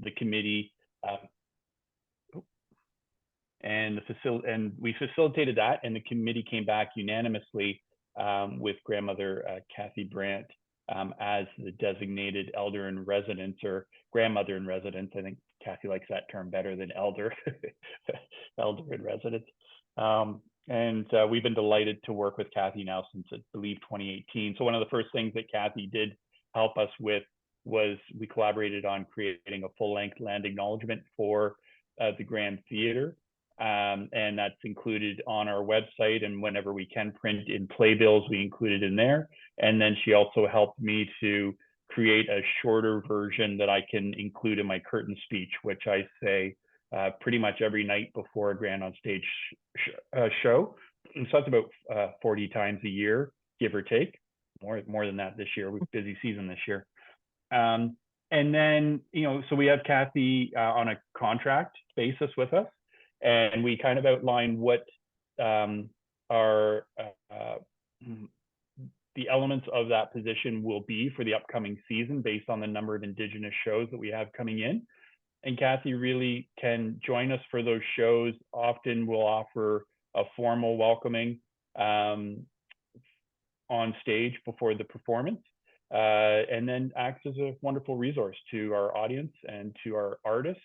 the committee and we facilitated that, and the committee came back unanimously with grandmother Kathy Brant as the designated elder in residence, or grandmother in residence. I think Kathy likes that term better than elder, elder in residence. And we've been delighted to work with Kathy now since, I believe, 2018. So one of the first things that Kathy did help us with was we collaborated on creating a full-length land acknowledgement for the Grand Theater. And that's included on our website, and whenever we can print in playbills, we include it in there. And then she also helped me to create a shorter version that I can include in my curtain speech, which I say pretty much every night before a Grand on Stage show. And so that's about 40 times a year, give or take. More than that this year. We're busy season this year. And then, so we have Kathy on a contract basis with us, and we kind of outline what the elements of that position will be for the upcoming season based on the number of Indigenous shows that we have coming in. And Kathy really can join us for those shows. Often we'll offer a formal welcoming on stage before the performance, and then acts as a wonderful resource to our audience and to our artists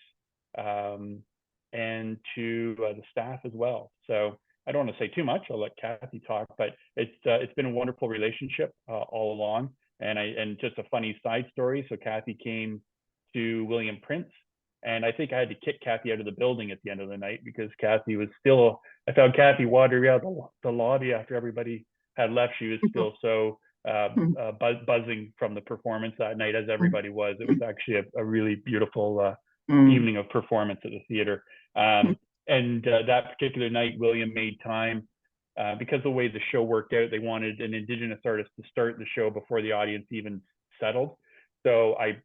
and to the staff as well. So I don't want to say too much. I'll let Kathy talk, but it's been a wonderful relationship all along. And just a funny side story. So Kathy came to William Prince, and I think I had to kick Kathy out of the building at the end of the night because Kathy was still, I found Kathy wandering out the lobby after everybody had left. She was still so buzzing from the performance that night, as everybody was. It was actually a really beautiful evening of performance at the theater. And that particular night, William made time because the way the show worked out. They wanted an Indigenous artist to start the show before the audience even settled. So I'd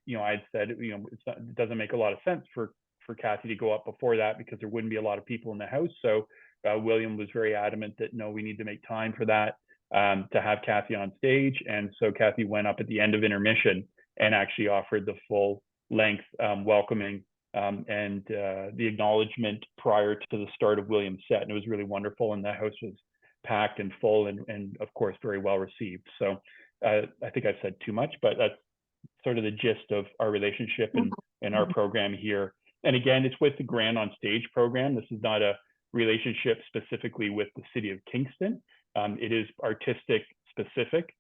said, it doesn't make a lot of sense for Kathy to go up before that because there wouldn't be a lot of people in the house. So William was very adamant that no, we need to make time for that, to have Kathy on stage. And so Kathy went up at the end of intermission and actually offered the full length welcoming and the acknowledgement prior to the start of William's set. And it was really wonderful. And the house was packed and full and of course, very well received. So I think I've said too much, but that's sort of the gist of our relationship and our program here. And again, it's with the Grand on Stage program. This is not a relationship specifically with the city of Kingston. It is artistic specific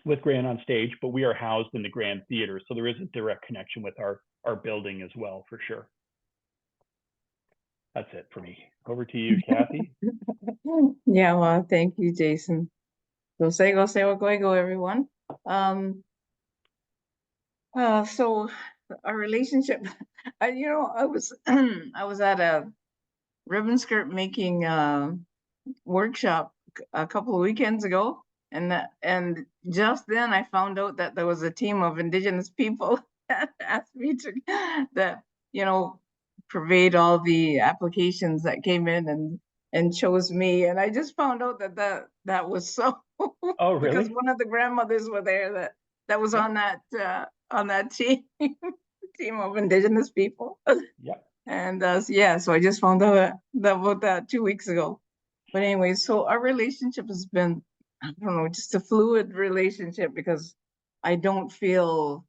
with Grand on Stage, but we are housed in the Grand Theater. So there is a direct connection with our building as well, for sure. That's it for me. Over to you, Kathy. Yeah, well, thank you, Jayson. Go say, everyone. So our relationship, I was I was at a ribbon skirt making workshop a couple of weekends ago, and just then I found out that there was a team of Indigenous people that asked me to pervade all the applications that came in and chose me, and I just found out that was so. Oh, really? Because one of the grandmothers were there that was on that team team of Indigenous people. Yeah. And so I just found out about that 2 weeks ago. But anyway, so our relationship has been, I don't know, just a fluid relationship, because I don't feel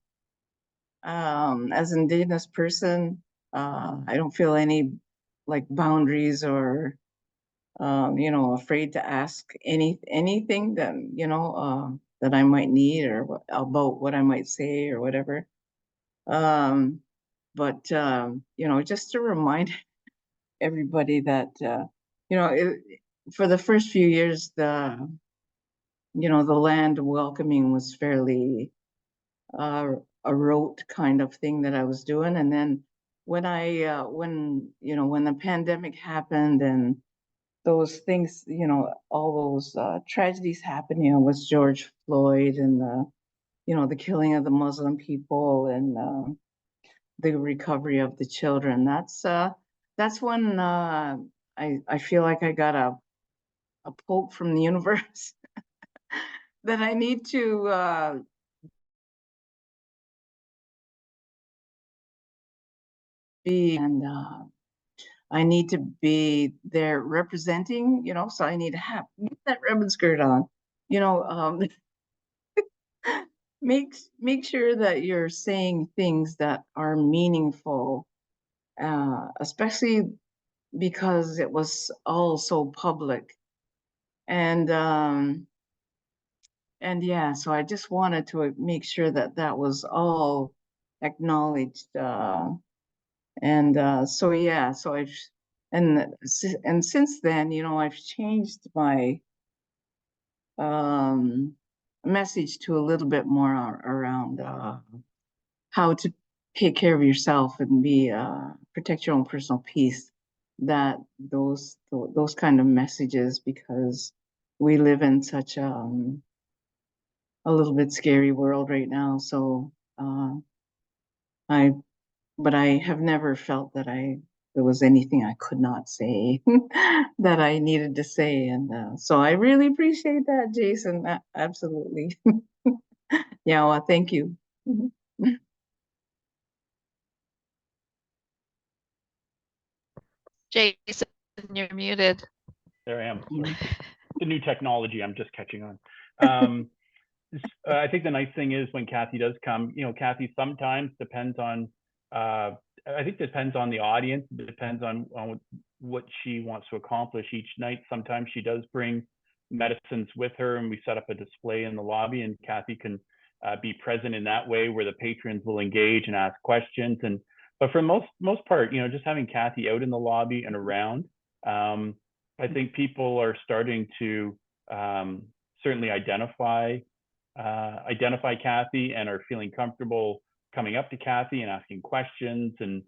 as an Indigenous person, I don't feel any like boundaries or afraid to ask anything that that I might need, or about what I might say or whatever. But just to remind everybody that for the first few years, the land welcoming was fairly a rote kind of thing that I was doing. And then when when the pandemic happened and those things, all those tragedies happened, with George Floyd and the killing of the Muslim people and the recovery of the children. That's when I feel like I got a poke from the universe that I need to be, and I need to be there representing, so I need to have get that ribbon skirt on, make sure that you're saying things that are meaningful, especially because it was all so public. And yeah, so I just wanted to make sure that that was all acknowledged. So yeah, so and since then, I've changed my message to a little bit more around how to take care of yourself and be protect your own personal peace. That those kind of messages, because we live in such a little bit scary world right now. So I but I have never felt that there was anything I could not say that I needed to say. And so I really appreciate that, Jayson. Absolutely. Yeah, well, thank you. Jayson, you're muted. There I am. Yeah. The new technology, I'm just catching on. I think the nice thing is when Kathy does come, Kathy sometimes depends on, I think depends on the audience, it depends on what she wants to accomplish each night. Sometimes she does bring medicines with her, and we set up a display in the lobby, and Kathy can be present in that way, where the patrons will engage and ask questions. But for the most part, just having Kathy out in the lobby and around, I think people are starting to certainly identify Kathy and are feeling comfortable coming up to Kathy and asking questions and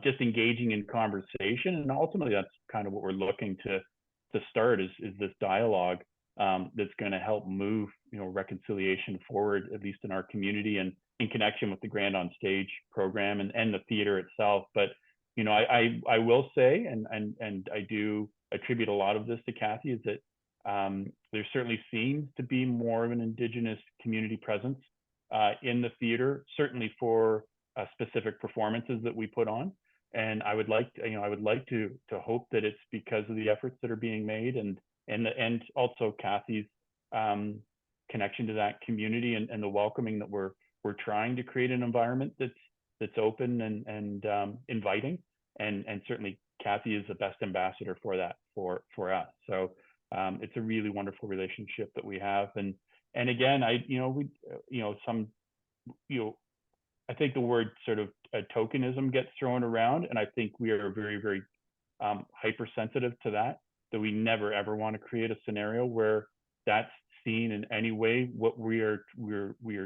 just engaging in conversation. And ultimately, that's kind of what we're looking to start is this dialogue that's going to help move reconciliation forward, at least in our community and in connection with the Grand on Stage program and the theater itself. But I will say, and I do attribute a lot of this to Kathy, is that there certainly seems to be more of an Indigenous community presence in the theater, certainly for specific performances that we put on. And I would like to hope that it's because of the efforts that are being made, and also Kathy's connection to that community and the welcoming that we're trying to create an environment that's open and inviting, and certainly Kathy is the best ambassador for that for us. So it's a really wonderful relationship that we have, and again, I think the word sort of tokenism gets thrown around, and I think we are very, very hypersensitive to that we never ever want to create a scenario where that's seen in any way what we are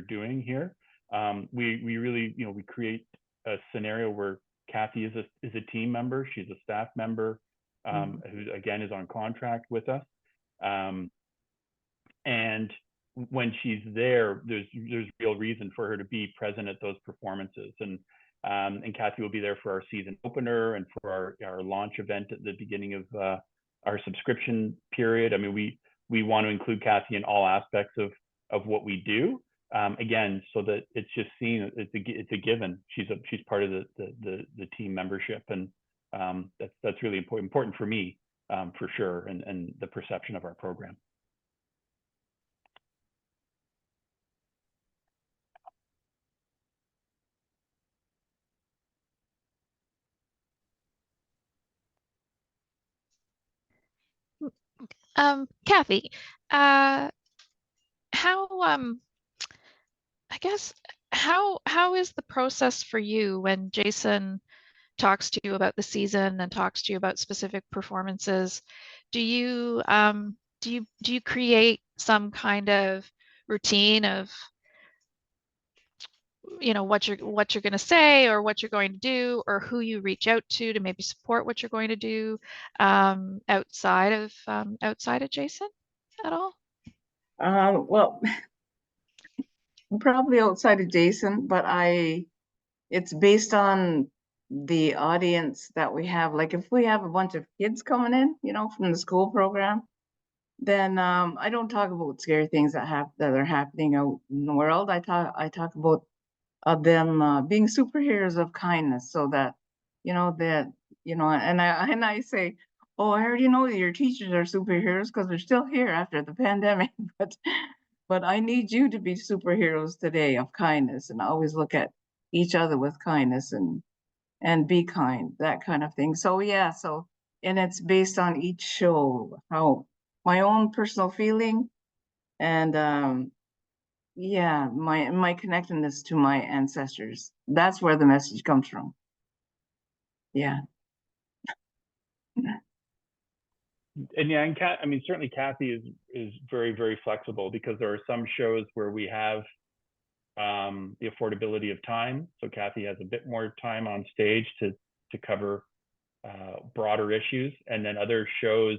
doing here. We really, we create a scenario where Kathy is a team member. She's a staff member who again is on contract with us. And when she's there, there's real reason for her to be present at those performances. And Kathy will be there for our season opener and for our launch event at the beginning of our subscription period. I mean, we want to include Kathy in all aspects of what we do. Again, so that it's just seen, it's a given. She's part of the team membership, and that's really important for me, for sure, and the perception of our program. Kathy, how I guess how is the process for you when Jayson talks to you about the season and talks to you about specific performances? Do you create some kind of routine of what you're going to say or what you're going to do, or who you reach out to maybe support what you're going to do outside of Jayson at all? Well, probably outside of Jayson, but it's based on the audience that we have. Like if we have a bunch of kids coming in, from the school program, then I don't talk about scary things that are happening out in the world. I talk about them being superheroes of kindness, so that you know, that, you know, and I say, oh, I already know that your teachers are superheroes because they're still here after the pandemic, but I need you to be superheroes today of kindness and always look at each other with kindness and be kind, that kind of thing. So yeah, so and it's based on each show, how my own personal feeling and yeah, my connectedness to my ancestors. That's where the message comes from. Yeah. And yeah, and I mean, certainly Kathy is very, very flexible because there are some shows where we have the affordability of time. So Kathy has a bit more time on stage to cover broader issues, and then other shows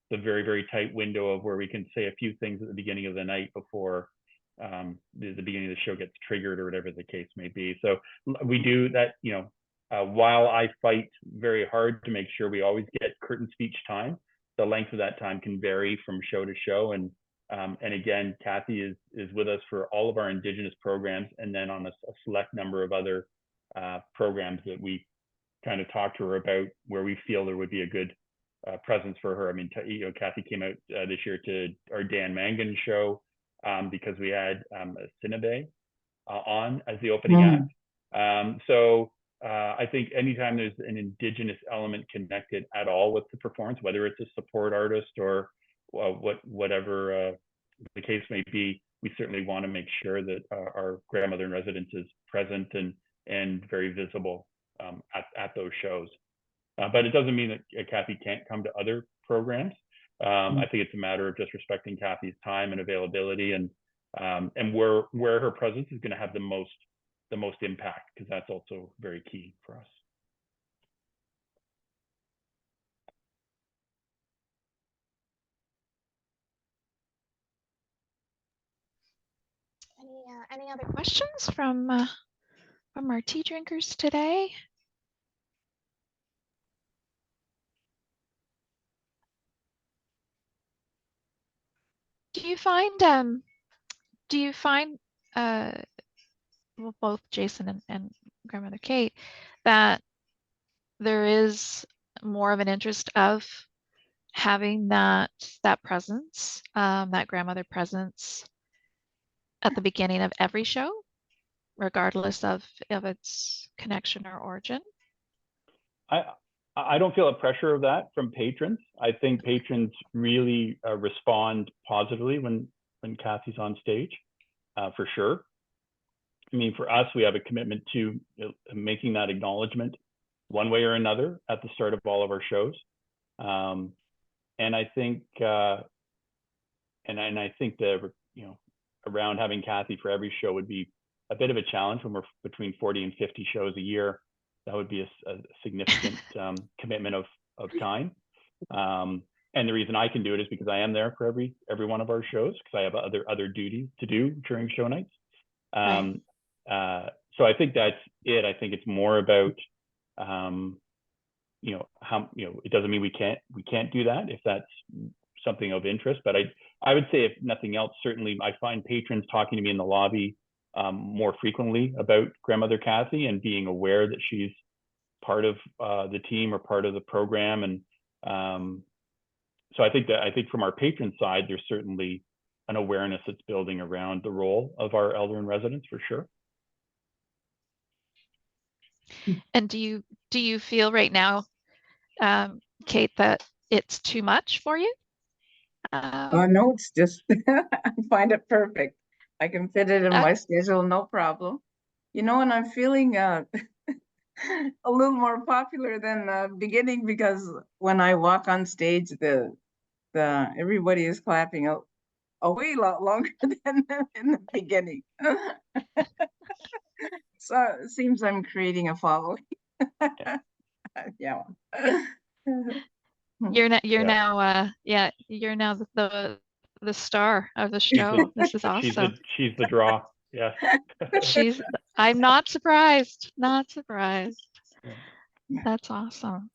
the very, very tight window of where we can say a few things at the beginning of the night before the beginning of the show gets triggered or whatever the case may be. So we do that, you know, while I fight very hard to make sure we always get curtain speech time, the length of that time can vary from show to show. And again, Kathy is with us for all of our Indigenous programs, and then on a select number of other programs that we kind of talk to her about where we feel there would be a good presence for her. I mean, you know, Kathy came out this year to our Dan Mangan show because we had Sinabe on as the opening act. So I think anytime there's an Indigenous element connected at all with the performance, whether it's a support artist or whatever the case may be, we certainly want to make sure that our grandmother in residence is present and very visible at those shows. But it doesn't mean that Kathy can't come to other programs. I think it's a matter of just respecting Kathy's time and availability, and where her presence is going to have the most impact, because that's also very key for us. Any other questions from our tea drinkers today? Do you find well, both Jayson and Grandmother Kate, that there is more of an interest of having that presence, that grandmother presence at the beginning of every show, regardless of its connection or origin? I don't feel a pressure of that from patrons. I think patrons really respond positively when Kathy's on stage, for sure. I mean, for us, we have a commitment to making that acknowledgement one way or another at the start of all of our shows. And I think, and I think that, you know, around having Kathy for every show would be a bit of a challenge when we're between 40 and 50 shows a year. That would be a significant commitment of time. And the reason I can do it is because I am there for every one of our shows, because I have other duties to do during show nights. So I think that's it. I think it's more about, you know, how, you know, it doesn't mean we can't do that if that's something of interest. But I would say, if nothing else, certainly I find patrons talking to me in the lobby more frequently about grandmother Kathy and being aware that she's part of the team or part of the program. And so I think from our patron side, there's certainly an awareness that's building around the role of our elder in residence, for sure. And do you feel right now, Kate, that it's too much for you? No, it's just I find it perfect. I can fit it in my schedule, no problem. You know, and I'm feeling a little more popular than the beginning, because when I walk on stage, the everybody is clapping a way lot longer than in the beginning. So it seems I'm creating a following. Yeah. You're now the star of the show. This is awesome. She's the draw. Yeah. I'm not surprised. Not surprised. That's awesome.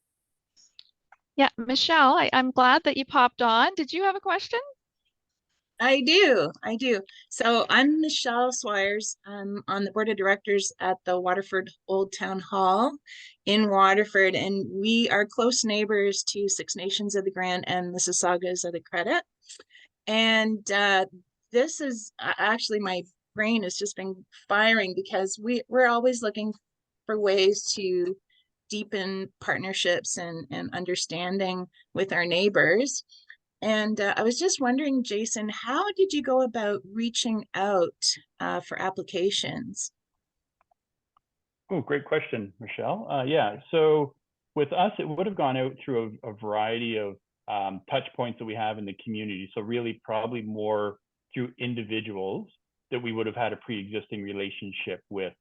Yeah, Michelle, I'm glad that you popped on. Did you have a question? I do. I do. So I'm Michelle Swires. I'm on the board of directors at the Waterford Old Town Hall in Waterford, and we are close neighbors to Six Nations of the Grant and Mississaugas of the Credit. And this is actually, my brain has just been firing because we're always looking for ways to deepen partnerships and understanding with our neighbors. And I was just wondering, Jayson, how did you go about reaching out for applications? Oh, great question, Michelle. Yeah, so with us, it would have gone out through a variety of touch points that we have in the community. So really probably more through individuals that we would have had a pre-existing relationship with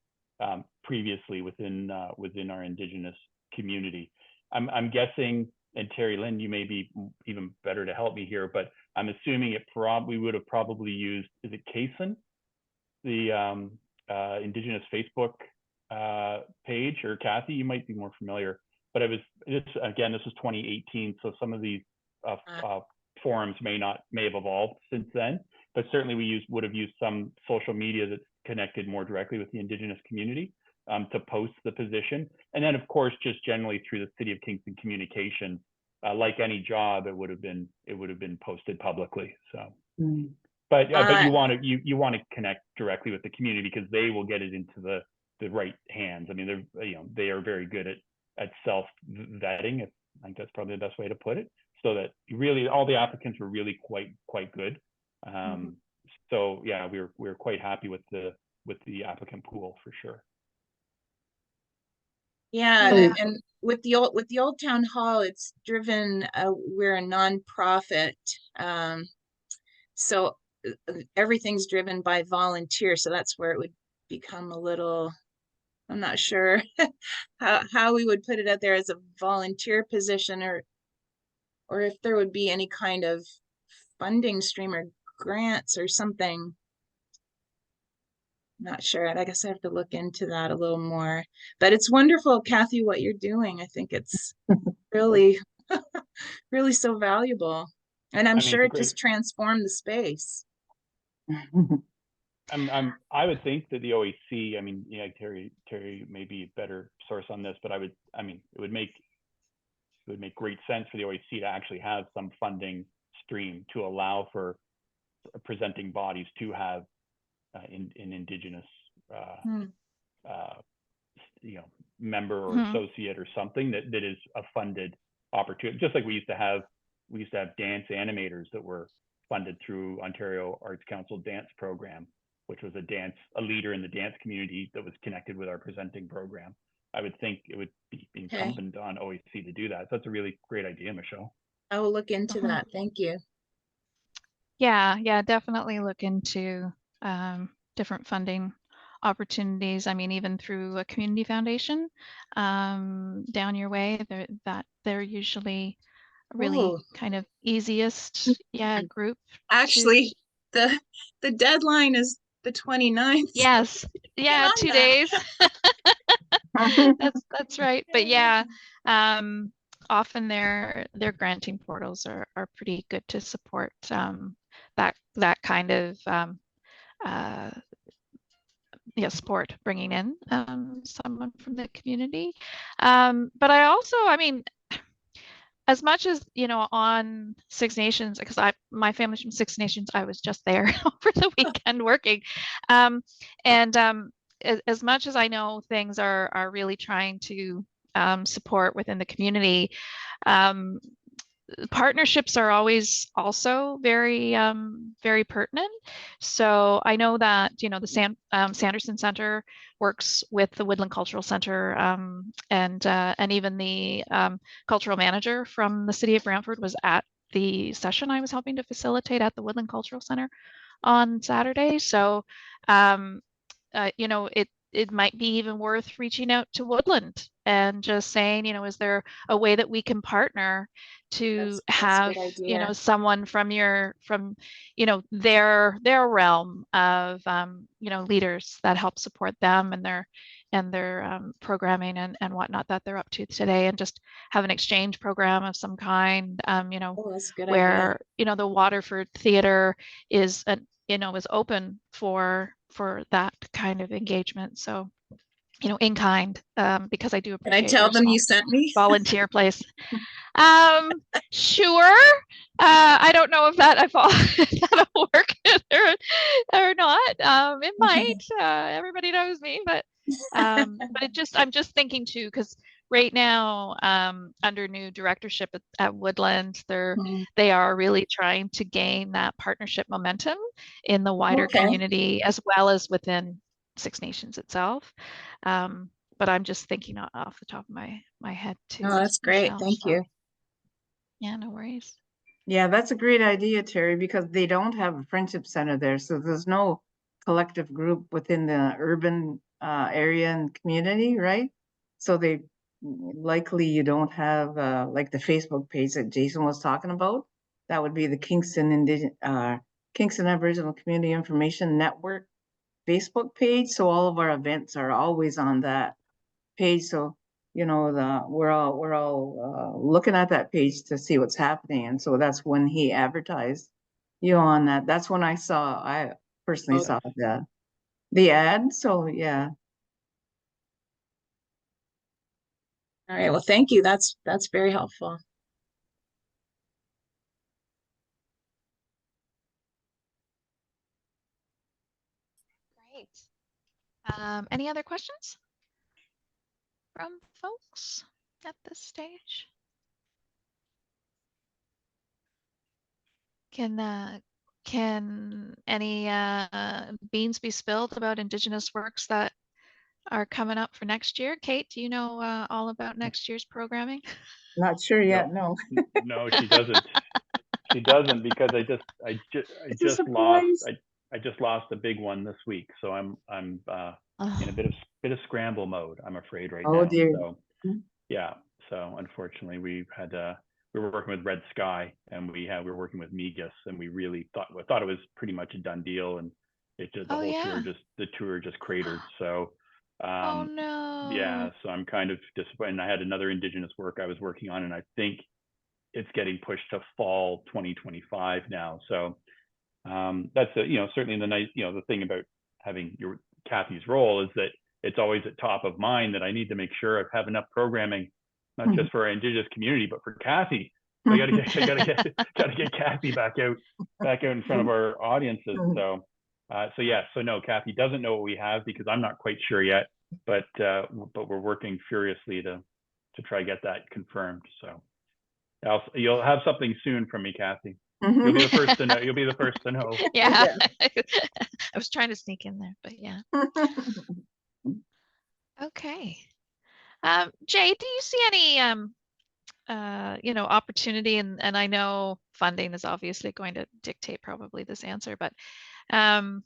previously within our Indigenous community. I'm guessing, and Terry Lynn, you may be even better to help me here, but I'm assuming we would have probably used, is it Kaysen, the Indigenous Facebook page, or Kathy, you might be more familiar. But this was 2018, so some of these forums may have evolved since then. But certainly we would have used some social media that's connected more directly with the Indigenous community to post the position, and then of course just generally through the City of Kingston communication. Like any job, it would have been posted publicly. So. Mm. But you want to connect directly with the community because they will get it into the right hands. I mean, they are very good at self vetting. I think that's probably the best way to put it. So that really all the applicants were really quite good. So yeah, we were quite happy with the applicant pool for sure. Yeah, and with the old town hall, it's driven. We're a nonprofit, so everything's driven by volunteers. So that's where it would become a little. I'm not sure how we would put it out there as a volunteer position, or if there would be any kind of funding stream or grants or something. Not sure. I guess I have to look into that a little more. But it's wonderful, Kathy, what you're doing. I think it's really, really so valuable. And I'm sure it just transformed the space. I would think that the OAC, I mean, yeah, Terry may be a better source on this, but it would make great sense for the OAC to actually have some funding stream to allow for presenting bodies to have an Indigenous member or associate or something that is a funded opportunity. Just like we used to have dance animators that were funded through Ontario Arts Council dance program, which was a leader in the dance community that was connected with our presenting program. I would think it would be incumbent on OAC to do that. So that's a really great idea, Michelle. I will look into that. Thank you. Yeah, definitely look into different funding opportunities. I mean, even through a community foundation down your way, they're usually really kind of easiest group. Actually, the deadline is the 29th. Yes. Yeah, 2 days. That's right. But yeah, often their granting portals are pretty good to support that kind of support, bringing in someone from the community. But I mean, as much as, on Six Nations, because my family's from Six Nations, I was just there over the weekend working. As much as I know things are really trying to support within the community, partnerships are always also very very pertinent. So I know that the Sanderson Center works with the Woodland Cultural Center, and even the cultural manager from the city of Brantford was at the session I was helping to facilitate at the Woodland Cultural Center on Saturday. So it might be even worth reaching out to Woodland and just saying, is there a way that we can partner to have, someone from their realm of, leaders that help support them and their programming and whatnot that they're up to today, and just have an exchange program of some kind, you know, Oh, that's a good idea. where, you know, the Waterford Theatre is is open for that kind of engagement. So, you know, in kind, because I do Can I appreciate tell your them small you sent me? volunteer place. Sure. I don't know if that'll work or not. It might. Everybody knows me, but I'm just thinking too, because right now, under new directorship at Woodland, they are really trying to gain that partnership momentum in the wider Okay. community as well as within Six Nations itself. But I'm just thinking off the top of my head too. Oh, that's great. Michelle, Thank so. you. Yeah, no worries. Yeah, that's a great idea, Terry, because they don't have a friendship center there. So there's no collective group within the urban area and community, right? So they likely you don't have like the Facebook page that Jayson was talking about. That would be the Kingston Aboriginal Community Information Network Facebook page. So all of our events are always on that page. So you know, we're all looking at that page to see what's happening, and so that's when he advertised you on that. That's when I personally saw the ad. So yeah. All right. Well, thank you. That's very helpful. Great. Any other questions from folks at this stage? Can any beans be spilled about Indigenous works that are coming up for next year? Kate, do you know all about next year's programming? Not sure yet. No. No, she doesn't. She doesn't, because I It's a just lost surprise. I just lost a big one this week, so I'm in a bit of scramble mode, I'm afraid, right Oh now. dear. So yeah, so unfortunately we were working with Red Sky, and we were working with Migas, and we really thought it was pretty much a done deal, and it just the tour just cratered. So Oh no. yeah, so I'm kind of disappointed. I had another Indigenous work I was working on, and I think it's getting pushed to fall 2025 now. So that's certainly the nice, the thing about having Kathy's role is that it's always at top of mind that I need to make sure I have enough programming, not just for our Indigenous community, but for Kathy. So I gotta get Kathy back out in front of our audiences. So no, Kathy doesn't know what we have, because I'm not quite sure yet, but we're working furiously to try to get that confirmed. So you'll have something soon from me, Kathy. You'll be the first to know. You'll be the first to know. Yeah. I was trying to sneak in there, but yeah. Okay. Jay, do you see any opportunity, and I know funding is obviously going to dictate probably this answer, but do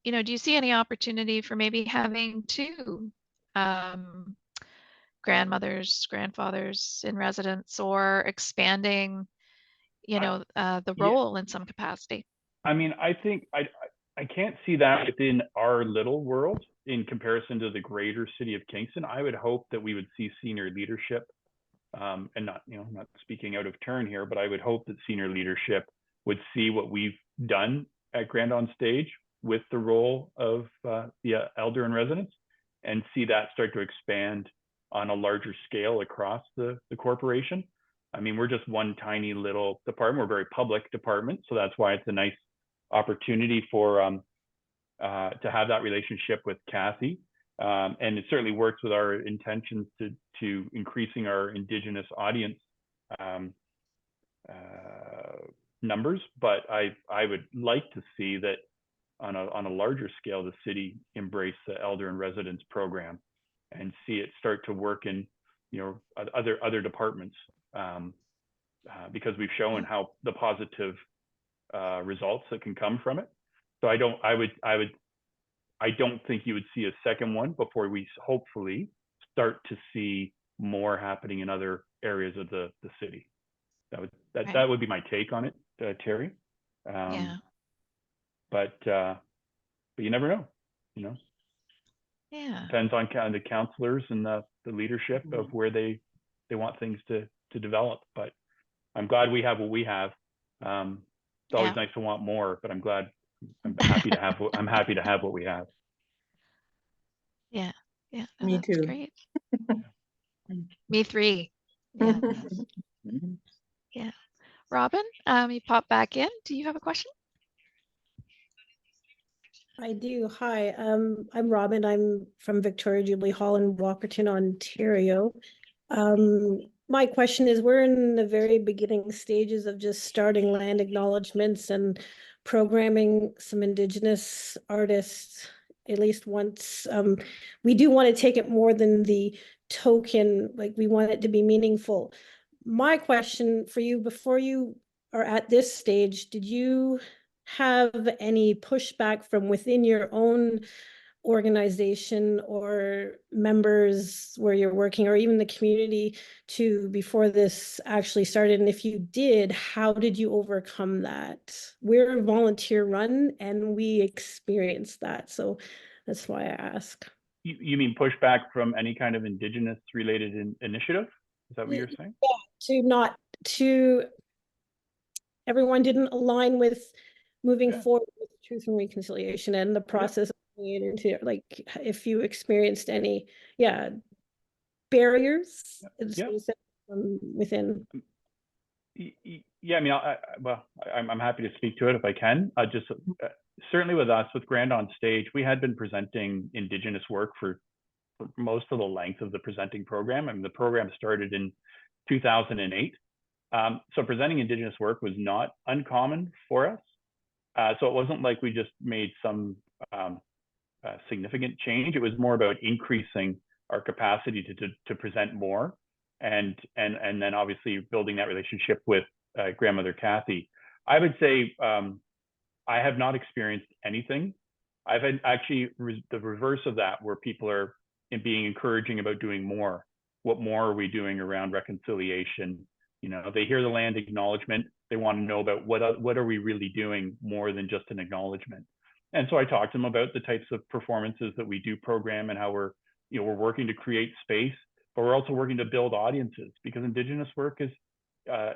you see any opportunity for maybe having two grandmothers, grandfathers in residence, or expanding, the role in some capacity? I mean, I think I can't see that within our little world in comparison to the greater city of Kingston. I would hope that we would see senior leadership, and not speaking out of turn here, but I would hope that senior leadership would see what we've done at Grand on Stage with the role of the elder in residence, and see that start to expand on a larger scale across the corporation. I mean, we're just one tiny little department. We're a very public department, so that's why it's a nice opportunity for to have that relationship with Kathy, and it certainly works with our intentions to increasing our Indigenous audience numbers. But I would like to see that on a larger scale, the city embrace the elder in residence program and see it start to work in other departments, because we've shown how the positive results that can come from it. So I don't think you would see a second one before we hopefully start to see more happening in other areas of the city. That would be my take on it, Terry. Yeah. But you never know, Yeah. Depends on kind of the counselors and the leadership of where they want things to develop. But I'm glad we have what we have. It's always nice to want more, but I'm happy to have what we have. Yeah. No, Me that's too. great. Me three. Yeah. Yeah. Robin, you pop back in. Do you have a question? I do. Hi, I'm Robin. I'm from Victoria Jubilee Hall in Walkerton, Ontario. My question is, we're in the very beginning stages of just starting land acknowledgements and programming some Indigenous artists at least once. We do want to take it more than the token, like we want it to be meaningful. My question for you, before you are at this stage, did you have any pushback from within your own organization or members where you're working, or even the community, to before this actually started? And if you did, how did you overcome that? We're volunteer run and we experienced that, so that's why I ask. You mean pushback from any kind of Indigenous related initiative? Is that what you're saying? Yeah, to everyone didn't align with moving forward with Truth and Reconciliation and the process of bringing it into, like, if you experienced any barriers from within. Yeah, I mean, I'm happy to speak to it if I can. Just certainly with us, with Grand on Stage, we had been presenting Indigenous work for most of the length of the presenting program. I mean, the program started in 2008. So presenting Indigenous work was not uncommon for us. So it wasn't like we just made some significant change. It was more about increasing our capacity to present more, and then obviously building that relationship with grandmother Kathy. I would say I have not experienced anything. I've had actually the reverse of that, where people are being encouraging about doing more. What more are we doing around reconciliation? You know, they hear the land acknowledgement, they want to know about what are we really doing more than just an acknowledgement. And so I talked to them about the types of performances that we do program and how we're working to create space, but we're also working to build audiences, because Indigenous work is a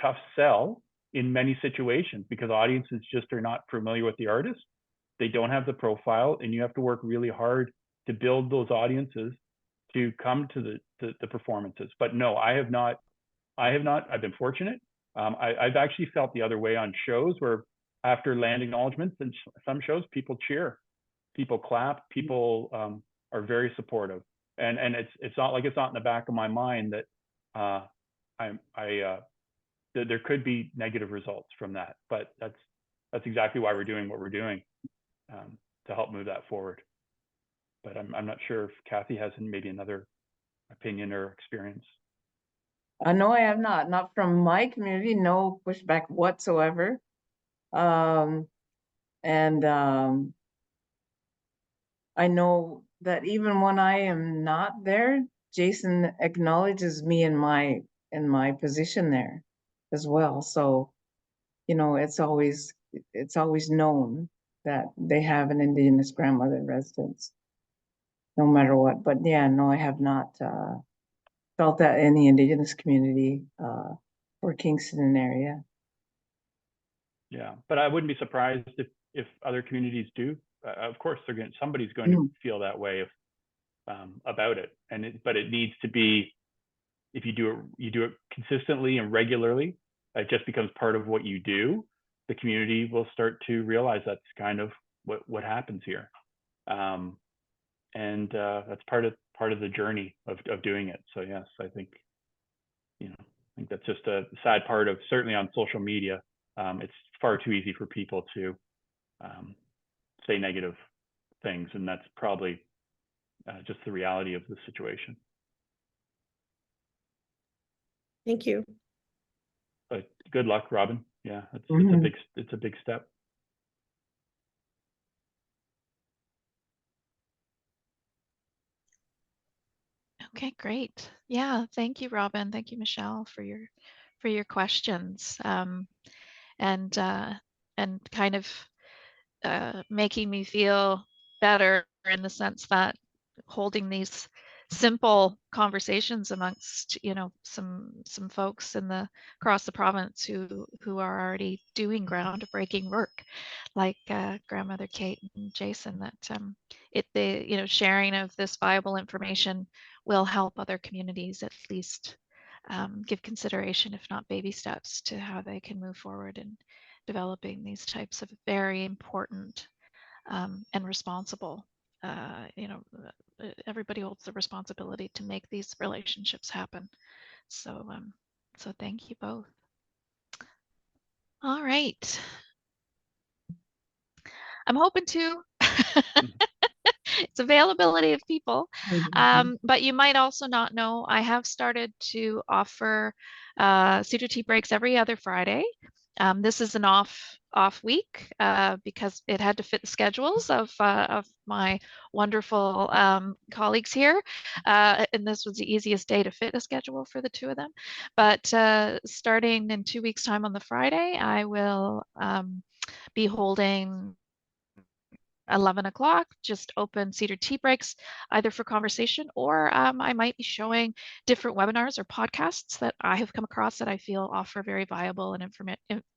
tough sell in many situations, because audiences just are not familiar with the artist. They don't have the profile, and you have to work really hard to build those audiences to come to the performances. But no, I have not. I've been fortunate. I've actually felt the other way on shows where after land acknowledgements and some shows, people cheer, people clap, people are very supportive. And it's not like it's not in the back of my mind that there could be negative results from that. But that's exactly why we're doing what we're doing, to help move that forward. But I'm not sure if Kathy has maybe another opinion or experience. No, I have not from my community, no pushback whatsoever. I know that even when I am not there, Jayson acknowledges me in my position there as well. So, you know, it's always known that they have an Indigenous grandmother in residence, no matter what. But yeah, no, I have not felt that in the Indigenous community for Kingston and area. Yeah, but I wouldn't be surprised if other communities do. Of course, somebody's going to feel that way about it, but it needs to be, if you do it consistently and regularly, it just becomes part of what you do. The community will start to realize that's kind of what happens here, and that's part of the journey of doing it. So yes, I think that's just a sad part of, certainly on social media. It's far too easy for people to say negative things, and that's probably just the reality of the situation. Thank you. But good luck, Robin. Yeah, it's a big step. Okay, great. Yeah, thank you, Robin. Thank you, Michelle, for your questions, and kind of making me feel better in the sense that holding these simple conversations amongst, you know, some folks in the across the province who are already doing groundbreaking work, like grandmother Kate and Jayson, that the you know, sharing of this viable information will help other communities at least give consideration, if not baby steps, to how they can move forward in developing these types of very important and responsible. You know, everybody holds the responsibility to make these relationships happen. So, so thank you both. All right. I'm hoping to. It's availability of people. But you might also not know, I have started to offer Cedar tea breaks every other Friday. This is an off week because it had to fit the schedules of my wonderful colleagues here, and this was the easiest day to fit a schedule for the two of them. But starting in 2 weeks' time on the Friday, I will be holding 11 o'clock, just open Cedar tea breaks, either for conversation or I might be showing different webinars or podcasts that I have come across that I feel offer very viable and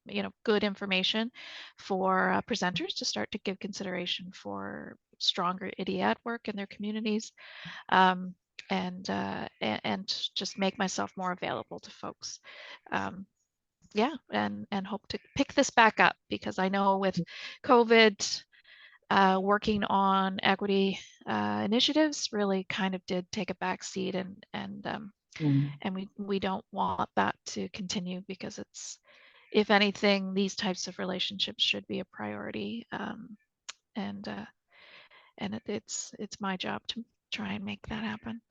you know, good information for presenters to start to give consideration for stronger IDIAD work in their communities, and just make myself more available to folks. Yeah, and hope to pick this back up, because I know with COVID, working on equity initiatives really kind of did take a back seat, and we don't want that to continue, because it's, if anything, these types of relationships should be a priority, and it's my job to try and make that happen.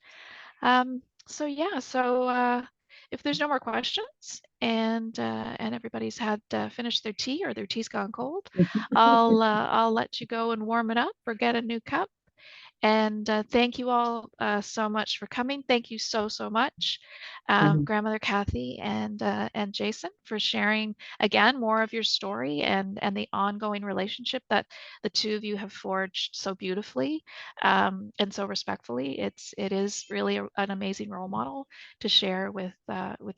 So yeah, so if there's no more questions, and everybody's had finished their tea, or their tea's gone cold, I'll let you go and warm it up or get a new cup. And thank you all so much for coming. Thank you so much, Grandmother Kathy and Jayson, for sharing again more of your story and the ongoing relationship that the two of you have forged so beautifully and so respectfully. It is really an amazing role model to share with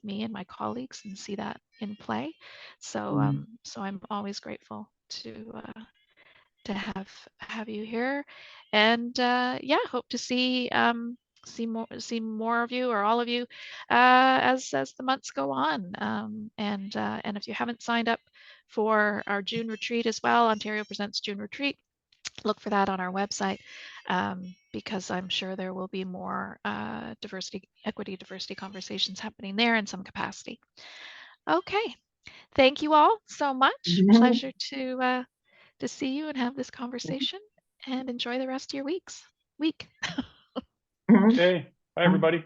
me and my colleagues, and see that in play. So so I'm always grateful to have you here, and yeah, hope to see more of you, or all of you, as the months go on, and if you haven't signed up for our June retreat as well, Ontario Presents June Retreat, look for that on our website, because I'm sure there will be more equity diversity conversations happening there in some capacity. Okay, thank you all so much. Pleasure to see you and have this conversation, and enjoy the rest of your week. Okay. Bye, everybody.